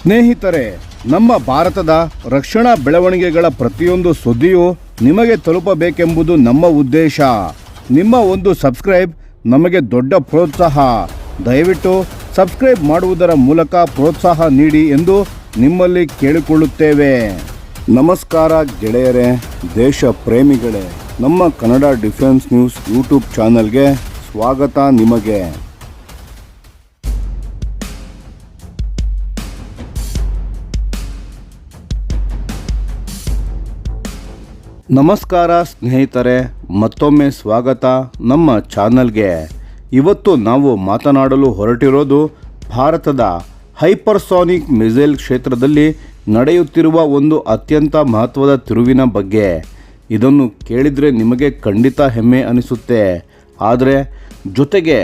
ಸ್ನೇಹಿತರೆ, ನಮ್ಮ ಭಾರತದ ರಕ್ಷಣಾ ಬೆಳವಣಿಗೆಗಳ ಪ್ರತಿಯೊಂದು ಸುದ್ದಿಯೂ ನಿಮಗೆ ತಲುಪಬೇಕೆಂಬುದು ನಮ್ಮ ಉದ್ದೇಶ. ನಿಮ್ಮ ಒಂದು ಸಬ್ಸ್ಕ್ರೈಬ್ ನಮಗೆ ದೊಡ್ಡ ಪ್ರೋತ್ಸಾಹ. ದಯವಿಟ್ಟು ಸಬ್ಸ್ಕ್ರೈಬ್ ಮಾಡುವುದರ ಮೂಲಕ ಪ್ರೋತ್ಸಾಹ ನೀಡಿ ಎಂದು ನಿಮ್ಮಲ್ಲಿ ಕೇಳಿಕೊಳ್ಳುತ್ತೇವೆ. ನಮಸ್ಕಾರ ಗೆಳೆಯರೇ, ದೇಶ ಪ್ರೇಮಿಗಳೇ, ನಮ್ಮ ಕನ್ನಡ ಡಿಫೆನ್ಸ್ ನ್ಯೂಸ್ ಯೂಟ್ಯೂಬ್ ಚಾನಲ್ಗೆ ಸ್ವಾಗತ ನಿಮಗೆ. ನಮಸ್ಕಾರ ಸ್ನೇಹಿತರೆ, ಮತ್ತೊಮ್ಮೆ ಸ್ವಾಗತ ನಮ್ಮ ಚಾನಲ್ಗೆ. ಇವತ್ತು ನಾವು ಮಾತನಾಡಲು ಹೊರಟಿರೋದು ಭಾರತದ ಹೈಪರ್ಸಾನಿಕ್ ಮಿಸೈಲ್ ಕ್ಷೇತ್ರದಲ್ಲಿ ನಡೆಯುತ್ತಿರುವ ಒಂದು ಅತ್ಯಂತ ಮಹತ್ವದ ತಿರುವಿನ ಬಗ್ಗೆ. ಇದನ್ನು ಕೇಳಿದರೆ ನಿಮಗೆ ಖಂಡಿತ ಹೆಮ್ಮೆ ಅನಿಸುತ್ತೆ. ಆದರೆ ಜೊತೆಗೆ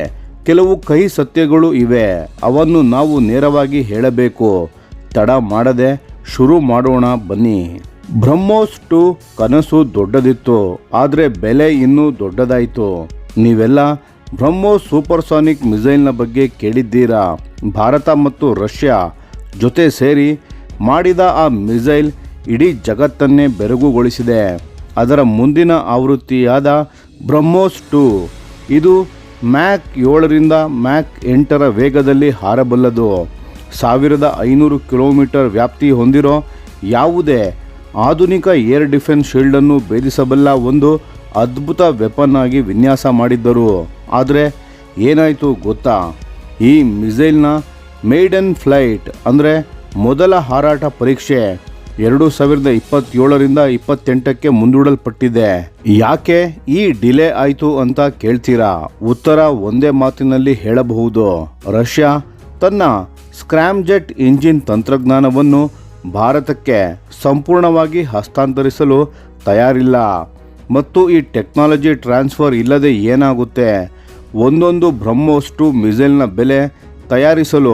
ಕೆಲವು ಕಹಿ ಸತ್ಯಗಳು ಇವೆ. ಅವನ್ನು ನಾವು ನೇರವಾಗಿ ಹೇಳಬೇಕು. ತಡ ಮಾಡದೆ ಶುರು ಮಾಡೋಣ ಬನ್ನಿ. ಬ್ರಹ್ಮೋಸ್ 2 ಕನಸು ದೊಡ್ಡದಿತ್ತು, ಆದರೆ ಬೆಲೆ ಇನ್ನೂ ದೊಡ್ಡದಾಯಿತು. ನೀವೆಲ್ಲ ಬ್ರಹ್ಮೋಸ್ ಸೂಪರ್ಸಾನಿಕ್ ಮಿಸೈಲ್ನ ಬಗ್ಗೆ ಕೇಳಿದ್ದೀರಾ. ಭಾರತ ಮತ್ತು ರಷ್ಯಾ ಜೊತೆ ಸೇರಿ ಮಾಡಿದ ಆ ಮಿಸೈಲ್ ಇಡೀ ಜಗತ್ತನ್ನೇ ಬೆರಗುಗೊಳಿಸಿದೆ. ಅದರ ಮುಂದಿನ ಆವೃತ್ತಿಯಾದ ಬ್ರಹ್ಮೋಸ್ 2 ಇದು ಮ್ಯಾಕ್ 7ರಿಂದ ಮ್ಯಾಕ್ 8ರ ವೇಗದಲ್ಲಿ ಹಾರಬಲ್ಲದು. 1500 ಕಿಲೋಮೀಟರ್ ವ್ಯಾಪ್ತಿ ಹೊಂದಿರೋ ಯಾವುದೇ ಆಧುನಿಕ ಏರ್ ಡಿಫೆನ್ಸ್ ಶೀಲ್ಡನ್ನು ಭೇದಿಸಬಲ್ಲ ಒಂದು ಅದ್ಭುತ ವೆಪನ್ ಆಗಿ ವಿನ್ಯಾಸ ಮಾಡಿದ್ದರು. ಆದರೆ ಏನಾಯಿತು ಗೊತ್ತಾ? ಈ ಮಿಸೈಲ್ನ ಮೇಡನ್ ಫ್ಲೈಟ್ ಅಂದರೆ ಮೊದಲ ಹಾರಾಟ ಪರೀಕ್ಷೆ 2027ರಿಂದ 28ಕ್ಕೆ ಮುಂದೂಡಲ್ಪಟ್ಟಿದೆ. ಯಾಕೆ ಈ ಡಿಲೇ ಆಯಿತು ಅಂತ ಕೇಳ್ತೀರಾ? ಉತ್ತರ ಒಂದೇ ಮಾತಿನಲ್ಲಿ ಹೇಳಬಹುದು. ರಷ್ಯಾ ತನ್ನ ಸ್ಕ್ರಾಮ್ಜೆಟ್ ಇಂಜಿನ್ ತಂತ್ರಜ್ಞಾನವನ್ನು ಭಾರತಕ್ಕೆ ಸಂಪೂರ್ಣವಾಗಿ ಹಸ್ತಾಂತರಿಸಲು ತಯಾರಿಲ್ಲ. ಮತ್ತು ಈ ಟೆಕ್ನಾಲಜಿ ಟ್ರಾನ್ಸ್ಫರ್ ಇಲ್ಲದೆ ಏನಾಗುತ್ತೆ? ಒಂದೊಂದು ಬ್ರಹ್ಮೋಸ್ 2 ಮಿಸೈಲ್ನ ಬೆಲೆ ತಯಾರಿಸಲು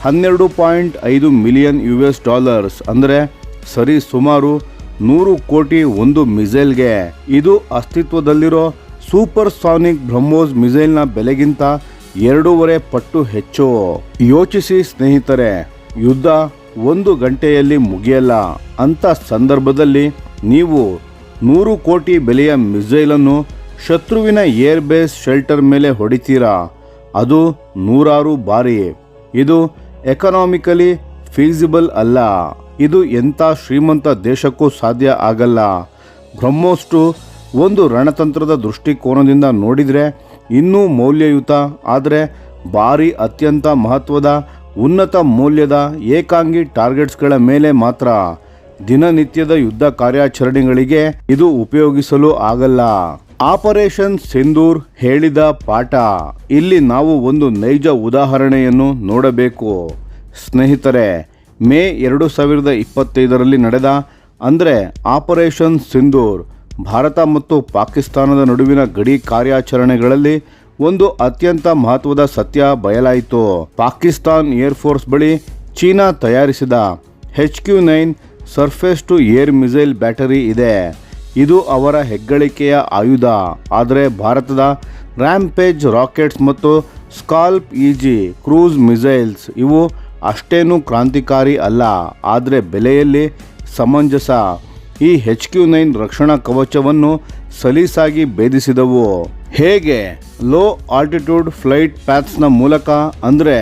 $12.5 ಮಿಲಿಯನ್ ಅಂದರೆ ಸರಿ ಸುಮಾರು 100 ಕೋಟಿ ಒಂದು ಮಿಸೈಲ್ಗೆ. ಇದು ಅಸ್ತಿತ್ವದಲ್ಲಿರೋ ಸೂಪರ್ ಸಾನಿಕ್ ಬ್ರಹ್ಮೋಸ್ ಮಿಸೈಲ್ನ ಬೆಲೆಗಿಂತ 2.5 ಪಟ್ಟು ಹೆಚ್ಚು. ಯೋಚಿಸಿ ಸ್ನೇಹಿತರೆ, ಯುದ್ಧ 1 ಗಂಟೆಯಲ್ಲಿ ಮುಗಿಯಲ್ಲ. ಅಂಥ ಸಂದರ್ಭದಲ್ಲಿ ನೀವು 100 ಕೋಟಿ ಬೆಲೆಯ ಮಿಸೈಲನ್ನು ಶತ್ರುವಿನ ಏರ್ ಬೇಸ್ ಶೆಲ್ಟರ್ ಮೇಲೆ ಹೊಡಿತೀರಾ. ಅದು 100 ಬಾರಿ. ಇದು ಎಕನಾಮಿಕಲಿ ಫೀಸಿಬಲ್ ಅಲ್ಲ. ಇದು ಎಂಥ ಶ್ರೀಮಂತ ದೇಶಕ್ಕೂ ಸಾಧ್ಯ ಆಗಲ್ಲ. ಬ್ರಹ್ಮೋಸ್ 2 ಒಂದು ರಣತಂತ್ರದ ದೃಷ್ಟಿಕೋನದಿಂದ ನೋಡಿದರೆ ಇನ್ನೂ ಮೌಲ್ಯಯುತ, ಆದರೆ ಭಾರಿ ಅತ್ಯಂತ ಮಹತ್ವದ ಉನ್ನತ ಮೌಲ್ಯದ ಏಕಾಂಗಿ ಟಾರ್ಗೆಟ್ಸ್ಗಳ ಮೇಲೆ ಮಾತ್ರ. ದಿನನಿತ್ಯದ ಯುದ್ಧ ಕಾರ್ಯಾಚರಣೆಗಳಿಗೆ ಇದು ಉಪಯೋಗಿಸಲು ಆಗಲ್ಲ. ಆಪರೇಷನ್ ಸಿಂಧೂರ್ ಹೇಳಿದ ಪಾಠ. ಇಲ್ಲಿ ನಾವು ಒಂದು ನೈಜ ಉದಾಹರಣೆಯನ್ನು ನೋಡಬೇಕು ಸ್ನೇಹಿತರೆ. ಮೇ 2025ರಲ್ಲಿ ನಡೆದ ಅಂದರೆ ಆಪರೇಷನ್ ಸಿಂಧೂರ್ ಭಾರತ ಮತ್ತು ಪಾಕಿಸ್ತಾನದ ನಡುವಿನ ಗಡಿ ಕಾರ್ಯಾಚರಣೆಗಳಲ್ಲಿ ಒಂದು ಅತ್ಯಂತ ಮಹತ್ವದ ಸತ್ಯ ಬಯಲಾಯಿತು. ಪಾಕಿಸ್ತಾನ್ ಏರ್ಫೋರ್ಸ್ ಬಳಿ ಚೀನಾ ತಯಾರಿಸಿದ HQ-9 surface to air missile battery ಇದೆ. ಇದು ಅವರ ಹೆಗ್ಗಳಿಕೆಯ ಆಯುಧ. ಆದರೆ ಭಾರತದ ರ್ಯಾಂಪೇಜ್ ರಾಕೆಟ್ಸ್ ಮತ್ತು ಸ್ಕಾಲ್ಪ್ EG ಕ್ರೂಸ್ ಮಿಸೈಲ್ಸ್ ಇವು ಅಷ್ಟೇನೂ ಕ್ರಾಂತಿಕಾರಿ ಅಲ್ಲ, ಆದರೆ ಬೆಲೆಯಲ್ಲಿ ಸಮಂಜಸ. ಈ HQ-9 ರಕ್ಷಣಾ ಕವಚವನ್ನು ಸಲೀಸಾಗಿ ಭೇದಿಸಿದವು. ಹೇಗೆ? ಲೋ ಆಲ್ಟಿಟ್ಯೂಡ್ ಫ್ಲೈಟ್ ಪ್ಯಾತ್ಸ್ನ ಮೂಲಕ, ಅಂದರೆ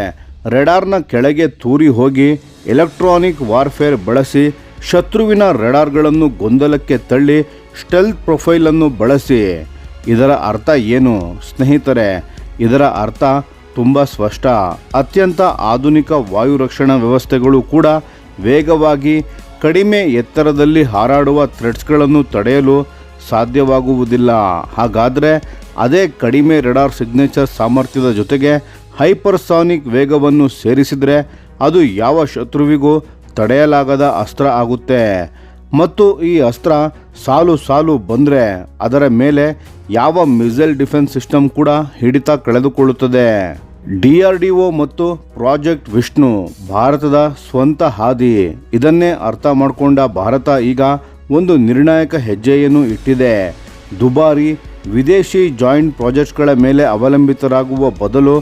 ರೆಡಾರ್ನ ಕೆಳಗೆ ತೂರಿ ಹೋಗಿ ಎಲೆಕ್ಟ್ರಾನಿಕ್ ವಾರ್ಫೇರ್ ಬಳಸಿ ಶತ್ರುವಿನ ರೆಡಾರ್ಗಳನ್ನು ಗೊಂದಲಕ್ಕೆ ತಳ್ಳಿ ಸ್ಟೆಲ್ತ್ ಪ್ರೊಫೈಲನ್ನು ಬಳಸಿ. ಇದರ ಅರ್ಥ ಏನು ಸ್ನೇಹಿತರೆ? ಇದರ ಅರ್ಥ ತುಂಬ ಸ್ಪಷ್ಟ. ಅತ್ಯಂತ ಆಧುನಿಕ ವಾಯು ರಕ್ಷಣಾ ವ್ಯವಸ್ಥೆಗಳು ಕೂಡ ವೇಗವಾಗಿ ಕಡಿಮೆ ಎತ್ತರದಲ್ಲಿ ಹಾರಾಡುವ ಥ್ರೆಟ್ಸ್ಗಳನ್ನು ತಡೆಯಲು ಸಾಧ್ಯವಾಗುವುದಿಲ್ಲ. ಹಾಗಾದರೆ ಅದೇ ಕಡಿಮೆ ರೆಡಾರ್ ಸಿಗ್ನೇಚರ್ ಸಾಮರ್ಥ್ಯದ ಜೊತೆಗೆ ಹೈಪರ್ಸಾನಿಕ್ ವೇಗವನ್ನು ಸೇರಿಸಿದರೆ ಅದು ಯಾವ ಶತ್ರುವಿಗೂ ತಡೆಯಲಾಗದ ಅಸ್ತ್ರ ಆಗುತ್ತೆ. ಮತ್ತು ಈ ಅಸ್ತ್ರ ಸಾಲು ಸಾಲು ಬಂದರೆ ಅದರ ಮೇಲೆ ಯಾವ ಮಿಸೈಲ್ ಡಿಫೆನ್ಸ್ ಸಿಸ್ಟಮ್ ಕೂಡ ಹಿಡಿತ ಕಳೆದುಕೊಳ್ಳುತ್ತದೆ. DRDO ಮತ್ತು ಪ್ರಾಜೆಕ್ಟ್ ವಿಷ್ಣು ಭಾರತದ ಸ್ವಂತ ಹಾದಿ. ಇದನ್ನೇ ಅರ್ಥ ಮಾಡಿಕೊಂಡ ಭಾರತ ಈಗ ಒಂದು ನಿರ್ಣಾಯಕ ಹೆಜ್ಜೆಯನ್ನು ಇಟ್ಟಿದೆ. ದುಬಾರಿ ವಿದೇಶಿ ಜಾಯಿಂಟ್ ಪ್ರಾಜೆಕ್ಟ್ಸ್ಗಳ ಮೇಲೆ ಅವಲಂಬಿತರಾಗುವ ಬದಲು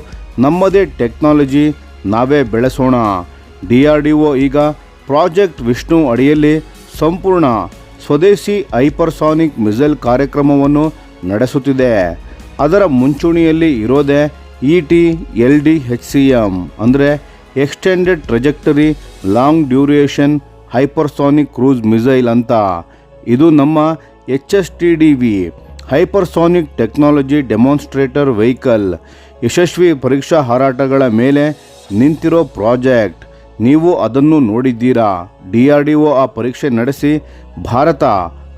ನಮ್ಮದೇ ಟೆಕ್ನಾಲಜಿ ನಾವೇ ಬೆಳೆಸೋಣ. DRDO ಈಗ ಪ್ರಾಜೆಕ್ಟ್ ವಿಷ್ಣು ಅಡಿಯಲ್ಲಿ ಸಂಪೂರ್ಣ ಸ್ವದೇಶಿ ಹೈಪರ್ಸಾನಿಕ್ ಮಿಸೈಲ್ ಕಾರ್ಯಕ್ರಮವನ್ನು ನಡೆಸುತ್ತಿದೆ. ಅದರ ಮುಂಚೂಣಿಯಲ್ಲಿ ಇರೋದೇ ET-LD-HCM ಅಂದರೆ extended trajectory long duration hypersonic cruise missile ಅಂತ. ಇದು ನಮ್ಮ HSTDV hypersonic technology demonstrator vehicle ಯಶಸ್ವಿ ಪರೀಕ್ಷಾ ಹಾರಾಟಗಳ ಮೇಲೆ ನಿಂತಿರೋ ಪ್ರಾಜೆಕ್ಟ್. ನೀವು ಅದನ್ನು ನೋಡಿದ್ದೀರಾ. DRDO ಆ ಪರೀಕ್ಷೆ ನಡೆಸಿ ಭಾರತ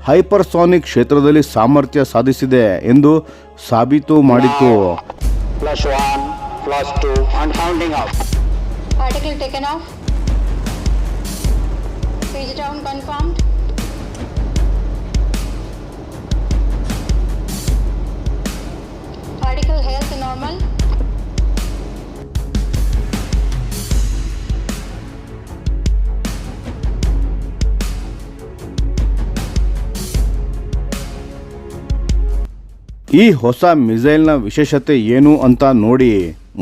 ಹೈಪರ್ಸಾನಿಕ್ ಕ್ಷೇತ್ರದಲ್ಲಿ ಸಾಮರ್ಥ್ಯ ಸಾಧಿಸಿದೆ ಎಂದು ಸಾಬೀತು ಮಾಡಿತು. +1, +2 and counting off. Particle taken off. Page down confirmed. Particle health normal. ಈ ಹೊಸ ಮಿಸೈಲ್ನ ವಿಶೇಷತೆ ಏನು ಅಂತ ನೋಡಿ.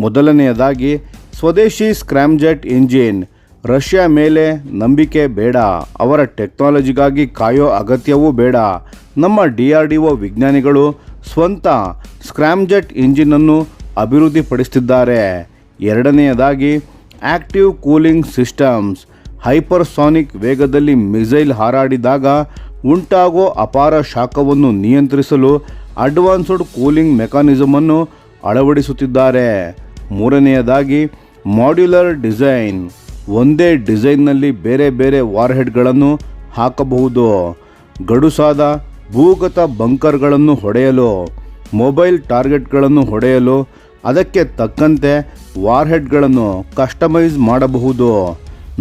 ಮೊದಲನೆಯದಾಗಿ ಸ್ವದೇಶಿ ಸ್ಕ್ರಾಮ್ಜೆಟ್ ಇಂಜಿನ್. ರಷ್ಯಾ ಮೇಲೆ ನಂಬಿಕೆ ಬೇಡ, ಅವರ ಟೆಕ್ನಾಲಜಿಗಾಗಿ ಕಾಯೋ ಅಗತ್ಯವೂ ಬೇಡ. ನಮ್ಮ DRDO ವಿಜ್ಞಾನಿಗಳು ಸ್ವಂತ ಸ್ಕ್ರಾಮ್ಜೆಟ್ ಇಂಜಿನನ್ನು ಅಭಿವೃದ್ಧಿಪಡಿಸುತ್ತಿದ್ದಾರೆ. ಎರಡನೆಯದಾಗಿ ಆಕ್ಟಿವ್ ಕೂಲಿಂಗ್ ಸಿಸ್ಟಮ್ಸ್. ಹೈಪರ್ಸಾನಿಕ್ ವೇಗದಲ್ಲಿ ಮಿಸೈಲ್ ಹಾರಾಡಿದಾಗ ಉಂಟಾಗೋ ಅಪಾರ ಶಾಖವನ್ನು ನಿಯಂತ್ರಿಸಲು ಅಡ್ವಾನ್ಸ್ಡ್ ಕೂಲಿಂಗ್ ಮೆಕಾನಿಸಮನ್ನು ಅಳವಡಿಸುತ್ತಿದ್ದಾರೆ. ಮೂರನೆಯದಾಗಿ ಮಾಡ್ಯುಲರ್ ಡಿಸೈನ್. ಒಂದೇ ಡಿಸೈನ್ನಲ್ಲಿ ಬೇರೆ ಬೇರೆ ವಾರ್ಹೆಡ್ಗಳನ್ನು ಹಾಕಬಹುದು. ಗಡುಸಾದ ಭೂಗತ ಬಂಕರ್ಗಳನ್ನು ಹೊಡೆಯಲು, ಮೊಬೈಲ್ ಟಾರ್ಗೆಟ್ಗಳನ್ನು ಹೊಡೆಯಲು ಅದಕ್ಕೆ ತಕ್ಕಂತೆ ವಾರ್ಹೆಡ್ಗಳನ್ನು ಕಸ್ಟಮೈಸ್ ಮಾಡಬಹುದು.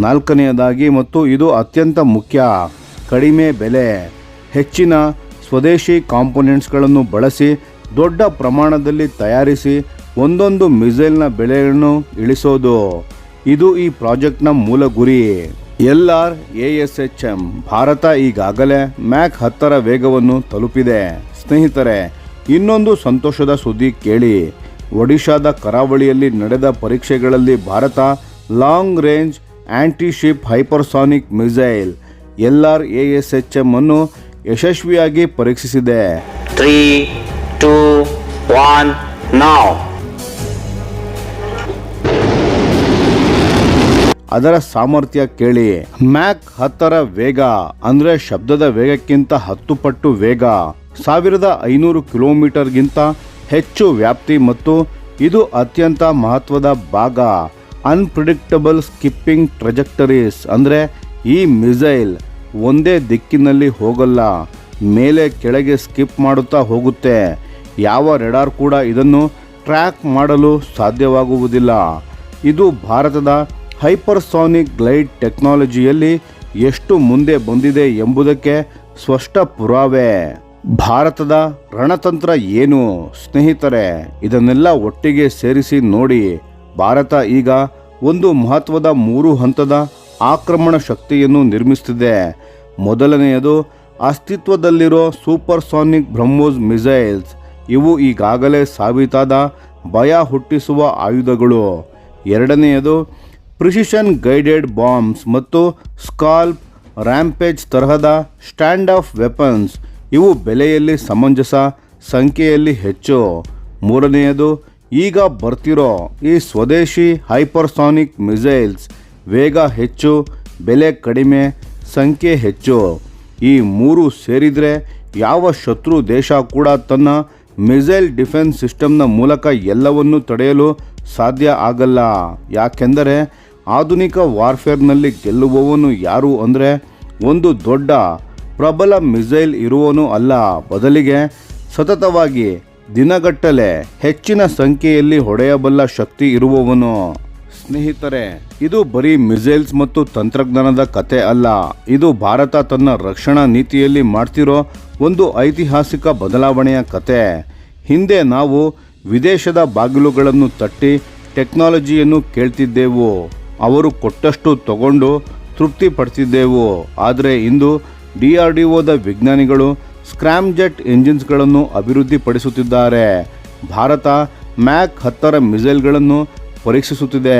ನಾಲ್ಕನೆಯದಾಗಿ ಮತ್ತು ಇದು ಅತ್ಯಂತ ಮುಖ್ಯ, ಕಡಿಮೆ ಬೆಲೆ. ಹೆಚ್ಚಿನ ಸ್ವದೇಶಿ ಕಾಂಪೊನೆಂಟ್ಸ್ಗಳನ್ನು ಬಳಸಿ ದೊಡ್ಡ ಪ್ರಮಾಣದಲ್ಲಿ ತಯಾರಿಸಿ ಒಂದೊಂದು ಮಿಸೈಲ್ನ ಬೆಲೆಯನ್ನು ಇಳಿಸೋದು. ಇದು ಈ ಪ್ರಾಜೆಕ್ಟ್ನ ಮೂಲ ಗುರಿ. LRASHM. ಭಾರತ ಈಗಾಗಲೇ ಮ್ಯಾಕ್ 10 ವೇಗವನ್ನು ತಲುಪಿದೆ. ಸ್ನೇಹಿತರೆ, ಇನ್ನೊಂದು ಸಂತೋಷದ ಸುದ್ದಿ ಕೇಳಿ. ಒಡಿಶಾದ ಕರಾವಳಿಯಲ್ಲಿ ನಡೆದ ಪರೀಕ್ಷೆಗಳಲ್ಲಿ ಭಾರತ long range anti ship hypersonic missile LRASHM ಅನ್ನು ಯಶಸ್ವಿಯಾಗಿ ಪರೀಕ್ಷಿಸಿದೆ. 3, 2, 1 now. ಅದರ ಸಾಮರ್ಥ್ಯ ಕೇಳಿ. ಮ್ಯಾಕ್ 10 ವೇಗ ಅಂದರೆ ಶಬ್ದದ ವೇಗಕ್ಕಿಂತ 10 ಪಟ್ಟು ವೇಗ, 1500 ಕಿಲೋಮೀಟರ್ಗಿಂತ ಹೆಚ್ಚು ವ್ಯಾಪ್ತಿ ಮತ್ತು ಇದು ಅತ್ಯಂತ ಮಹತ್ವದ ಭಾಗ, ಅನ್ಪ್ರಿಡಿಕ್ಟಬಲ್ ಸ್ಕಿಪ್ಪಿಂಗ್ ಟ್ರೆಜೆಕ್ಟರೀಸ್. ಅಂದರೆ ಈ ಮಿಸೈಲ್ ಒಂದೇ ದಿಕ್ಕಿನಲ್ಲಿ ಹೋಗಲ್ಲ, ಮೇಲೆ ಕೆಳಗೆ ಸ್ಕಿಪ್ ಮಾಡುತ್ತಾ ಹೋಗುತ್ತೆ. ಯಾವ ರೆಡಾರ್ ಕೂಡ ಇದನ್ನು ಟ್ರ್ಯಾಕ್ ಮಾಡಲು ಸಾಧ್ಯವಾಗುವುದಿಲ್ಲ. ಇದು ಭಾರತದ ಹೈಪರ್ಸಾನಿಕ್ ಗ್ಲೈಡ್ ಟೆಕ್ನಾಲಜಿಯಲ್ಲಿ ಎಷ್ಟು ಮುಂದೆ ಬಂದಿದೆ ಎಂಬುದಕ್ಕೆ ಸ್ಪಷ್ಟ ಪುರಾವೆ. ಭಾರತದ ರಣತಂತ್ರ ಏನು ಸ್ನೇಹಿತರೆ, ಇದನ್ನೆಲ್ಲ ಒಟ್ಟಿಗೆ ಸೇರಿಸಿ ನೋಡಿ. ಭಾರತ ಈಗ ಒಂದು ಮಹತ್ವದ 3 ಹಂತದ ಆಕ್ರಮಣ ಶಕ್ತಿಯನ್ನು ನಿರ್ಮಿಸುತ್ತಿದೆ. ಮೊದಲನೆಯದು ಅಸ್ತಿತ್ವದಲ್ಲಿರೋ ಸೂಪರ್ಸಾನಿಕ್ ಬ್ರಹ್ಮೋಸ್ ಮಿಸೈಲ್ಸ್. ಇವು ಈಗಾಗಲೇ ಸಾಬೀತಾದ ಭಯ ಹುಟ್ಟಿಸುವ ಆಯುಧಗಳು. ಎರಡನೆಯದು ಪ್ರಿಸಿಷನ್ ಗೈಡೆಡ್ ಬಾಂಬ್ಸ್ ಮತ್ತು ಸ್ಕಾಲ್ಪ್, ರ್ಯಾಂಪೇಜ್ ತರಹದ ಸ್ಟ್ಯಾಂಡ್ ಆಫ್ ವೆಪನ್ಸ್. ಇವು ಬೆಲೆಯಲ್ಲಿ ಸಮಂಜಸ, ಸಂಖ್ಯೆಯಲ್ಲಿ ಹೆಚ್ಚು. ಮೂರನೆಯದು ಈಗ ಬರ್ತಿರೋ ಈ ಸ್ವದೇಶಿ ಹೈಪರ್ಸಾನಿಕ್ ಮಿಸೈಲ್ಸ್. ವೇಗ ಹೆಚ್ಚು, ಬೆಲೆ ಕಡಿಮೆ, ಸಂಖ್ಯೆ ಹೆಚ್ಚು. ಈ 3 ಸೇರಿದರೆ ಯಾವ ಶತ್ರು ದೇಶ ಕೂಡ ತನ್ನ ಮಿಸೈಲ್ ಡಿಫೆನ್ಸ್ ಸಿಸ್ಟಮ್ನ ಮೂಲಕ ಎಲ್ಲವನ್ನೂ ತಡೆಯಲು ಸಾಧ್ಯ ಆಗಲ್ಲ. ಯಾಕೆಂದರೆ ಆಧುನಿಕ ವಾರ್ಫೇರ್ನಲ್ಲಿ ಗೆಲ್ಲುವವನು ಯಾರು ಅಂದರೆ ಒಂದು ದೊಡ್ಡ ಪ್ರಬಲ ಮಿಸೈಲ್ ಇರುವವನು ಅಲ್ಲ, ಬದಲಿಗೆ ಸತತವಾಗಿ ದಿನಗಟ್ಟಲೆ ಹೆಚ್ಚಿನ ಸಂಖ್ಯೆಯಲ್ಲಿ ಹೊಡೆಯಬಲ್ಲ ಶಕ್ತಿ ಇರುವವನು. ಸ್ನೇಹಿತರೆ, ಇದು ಬರೀ ಮಿಸೈಲ್ಸ್ ಮತ್ತು ತಂತ್ರಜ್ಞಾನದ ಕತೆ ಅಲ್ಲ. ಇದು ಭಾರತ ತನ್ನ ರಕ್ಷಣಾ ನೀತಿಯಲ್ಲಿ ಮಾಡ್ತಿರೋ ಒಂದು ಐತಿಹಾಸಿಕ ಬದಲಾವಣೆಯ ಕತೆ. ಹಿಂದೆ ನಾವು ವಿದೇಶದ ಬಾಗಿಲುಗಳನ್ನು ತಟ್ಟಿ ಟೆಕ್ನಾಲಜಿಯನ್ನು ಕೇಳ್ತಿದ್ದೆವು, ಅವರು ಕೊಟ್ಟಷ್ಟು ತಗೊಂಡು ತೃಪ್ತಿ ಪಡ್ತಿದ್ದೆವು. ಆದರೆ ಇಂದು DRDOದ ವಿಜ್ಞಾನಿಗಳು ಸ್ಕ್ರಾಮ್ಜೆಟ್ ಎಂಜಿನ್ಸ್ಗಳನ್ನು ಅಭಿವೃದ್ಧಿಪಡಿಸುತ್ತಿದ್ದಾರೆ. ಭಾರತ ಮ್ಯಾಕ್ 10 ಮಿಸೈಲ್ಗಳನ್ನು ಪರೀಕ್ಷಿಸುತ್ತಿದೆ.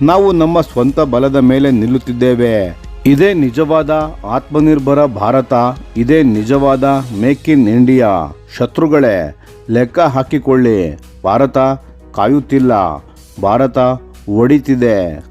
ನಾವು ನಮ್ಮ ಸ್ವಂತ ಬಲದ ಮೇಲೆ ನಿಲ್ಲುತ್ತಿದ್ದೇವೆ. ಇದೇ ನಿಜವಾದ ಆತ್ಮನಿರ್ಭರ ಭಾರತ. ಇದೇ ನಿಜವಾದ ಮೇಕ್ ಇನ್ ಇಂಡಿಯಾ. ಶತ್ರುಗಳೇ, ಲೆಕ್ಕ ಹಾಕಿಕೊಳ್ಳಿ. ಭಾರತ ಕಾಯುತ್ತಿಲ್ಲ, ಭಾರತ ಒಡಿತಿದೆ.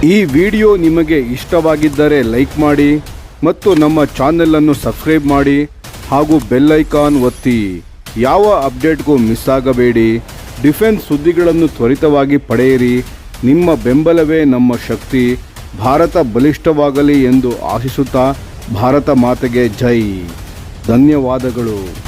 ಈ ವಿಡಿಯೋ ನಿಮಗೆ ಇಷ್ಟವಾಗಿದ್ದರೆ ಲೈಕ್ ಮಾಡಿ ಮತ್ತು ನಮ್ಮ ಚಾನೆಲನ್ನು ಸಬ್ಸ್ಕ್ರೈಬ್ ಮಾಡಿ ಹಾಗೂ ಬೆಲ್ ಐಕಾನ್ ಒತ್ತಿ. ಯಾವ ಅಪ್ಡೇಟ್ಗೂ ಮಿಸ್ ಆಗಬೇಡಿ. ಡಿಫೆನ್ಸ್ ಸುದ್ದಿಗಳನ್ನು ತ್ವರಿತವಾಗಿ ಪಡೆಯಿರಿ. ನಿಮ್ಮ ಬೆಂಬಲವೇ ನಮ್ಮ ಶಕ್ತಿ. ಭಾರತ ಬಲಿಷ್ಠವಾಗಲಿ ಎಂದು ಆಶಿಸುತ್ತಾ ಭಾರತ ಮಾತೆಗೆ ಜೈ. ಧನ್ಯವಾದಗಳು.